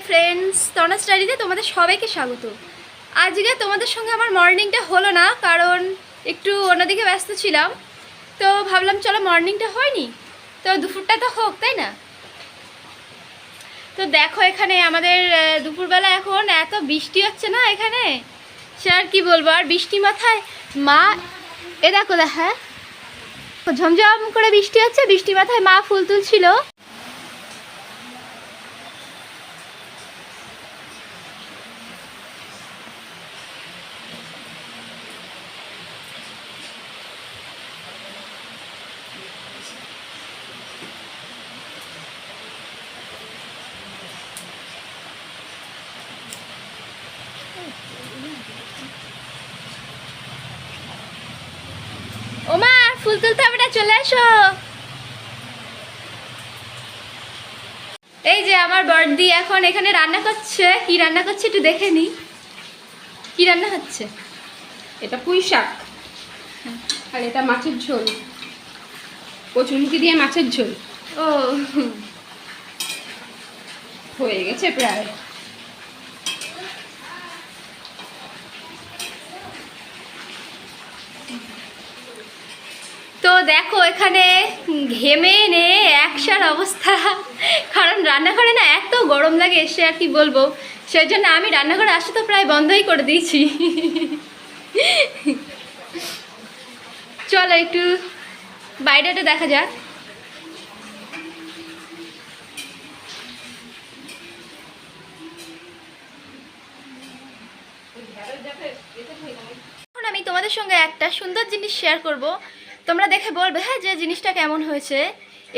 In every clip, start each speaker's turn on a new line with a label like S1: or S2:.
S1: Friends, তনা স্টাডিতে তোমাদের সবাইকে স্বাগত। আজকে তোমাদের সঙ্গে আমার মর্নিংটা হলো না, কারণ একটু অন্যদিকে ব্যস্ত ছিলাম। তো ভাবলাম চলো মর্নিংটা হয়নি, তো দুপুরটা তো হোক, তাই না? তো দেখো এখানে আমাদের দুপুরবেলা এখন এত বৃষ্টি হচ্ছে না এখানে, সে আর কি বলবো। আর বৃষ্টি মাথায় মা, এ দেখো হ্যাঁ ঝমঝম করে বৃষ্টি হচ্ছে, বৃষ্টি মাথায় মা ফুল তুলছিল। ওমা ফুল তুলতে হবে না, চলে এসো। এই যে আমার বড়দি এখন এখানে রান্না করছে। কি রান্না করছে একটু দেখে নি, কি রান্না হচ্ছে।
S2: এটা পুঁই শাক আর এটা মাছের ঝোল, কচুরমুখী দিয়ে মাছের ঝোল।
S1: ও
S2: হয়ে গেছে প্রায়।
S1: তো দেখো এখানে ঘেমে নে একসার অবস্থা, কারণ রান্নাঘরে না এত গরম লাগে, এসে আর কি বলবো। সেই জন্য আমি রান্নাঘরে আসতে তো প্রায় বন্ধই করে দিয়েছি। চলো একটু বাইরেটা দেখা যাক। এখন আমি তোমাদের সঙ্গে একটা সুন্দর জিনিস শেয়ার করব। তোমরা দেখে বলবে হ্যাঁ যে জিনিসটা কেমন হয়েছে,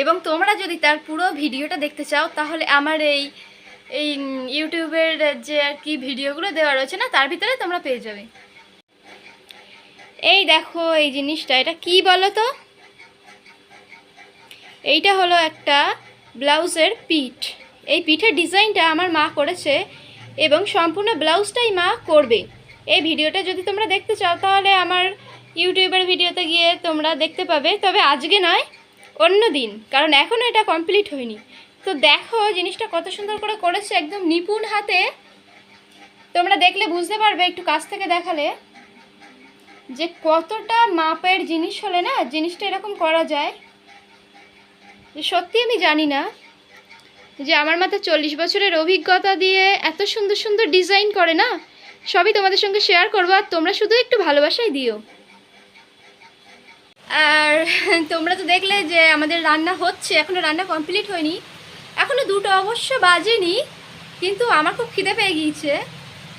S1: এবং তোমরা যদি তার পুরো ভিডিওটা দেখতে চাও তাহলে আমার এই ইউটিউবের যে আর কি ভিডিওগুলো দেওয়া রয়েছে না, তার ভিতরে তোমরা পেয়ে যাবে। এই দেখো এই জিনিসটা, এটা কি বলো তো? এইটা হলো একটা ব্লাউজের পিঠ। এই পিঠের ডিজাইনটা আমার মা করেছে এবং সম্পূর্ণ ব্লাউজটাই মা করবে। এই ভিডিওটা যদি তোমরা দেখতে চাও তাহলে আমার ইউটিউবের ভিডিওতে গিয়ে তোমরা দেখতে পাবে, তবে আজকে নয়, অন্য দিন, কারণ এখনও এটা কমপ্লিট হয়নি। তো দেখো জিনিসটা কত সুন্দর করে করেছে, একদম নিপুণ হাতে। তোমরা দেখলে বুঝতে পারবে, একটু কাছ থেকে দেখালে, যে কতটা মাপের জিনিস হলে না জিনিসটা এরকম করা যায়। সত্যি আমি জানি না যে আমার মাত্র 40 বছরের অভিজ্ঞতা দিয়ে এত সুন্দর সুন্দর ডিজাইন করে না। সবই তোমাদের সঙ্গে শেয়ার করবো, আর তোমরা শুধু একটু ভালোবাসাই দিও। আর তোমরা তো দেখলে যে আমাদের রান্না হচ্ছে, এখনও রান্না কমপ্লিট হয়নি, এখনও 2টা অবশ্য বাজেনি, কিন্তু আমার খুব খিদে পেয়ে গিয়েছে,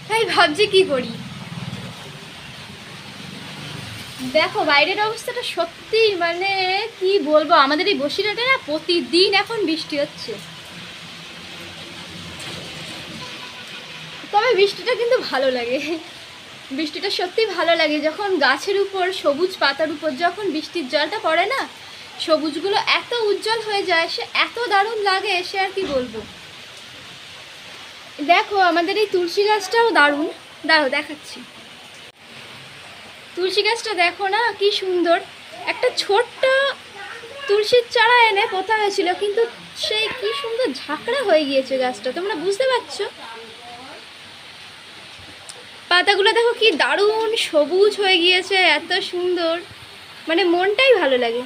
S1: তাই ভাবছি কি করি। দেখো বাইরের অবস্থাটা সত্যি মানে কি বলবো, আমাদের এই বসিরহাটে না প্রতিদিন এখন বৃষ্টি হচ্ছে। তবে বৃষ্টিটা কিন্তু ভালো লাগে, বৃষ্টিটা সত্যি ভালো লাগে। যখন গাছের উপর সবুজ পাতার উপর যখন বৃষ্টির জলটা পড়ে না, সবুজগুলো এত উজ্জ্বল হয়ে যায়, সে এত দারুণ লাগে, সে আর কি বলবো। দেখো আমাদের এই তুলসী গাছটাও দারুণ, দাঁড়াও দেখাচ্ছি। তুলসী গাছটা দেখো না কি সুন্দর, একটা ছোট্ট তুলসীর চারা এনে পোতা হয়েছিল, কিন্তু সেই কি সুন্দর ঝাঁকড়া হয়ে গিয়েছে গাছটা, তোমরা বুঝতে পারছো? পাতাগুলো দেখো কি দারুণ সবুজ হয়ে গিয়েছে, এত সুন্দর, মানে মনটাই ভালো লাগে।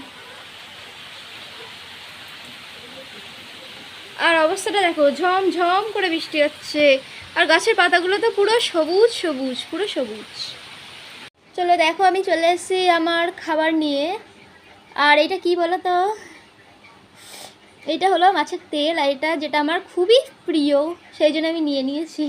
S1: আর অবস্থাটা দেখো, ঝমঝম করে বৃষ্টি হচ্ছে, আর গাছের পাতাগুলো তো পুরো সবুজ সবুজ, পুরো সবুজ। চলো দেখো আমি চলে এসেছি আমার খাবার নিয়ে। আর এটা কি বলো তো, এটা হলো মাছের তেল, আর এটা যেটা আমার খুবই প্রিয়, সেই জন্য আমি নিয়ে নিয়েছি।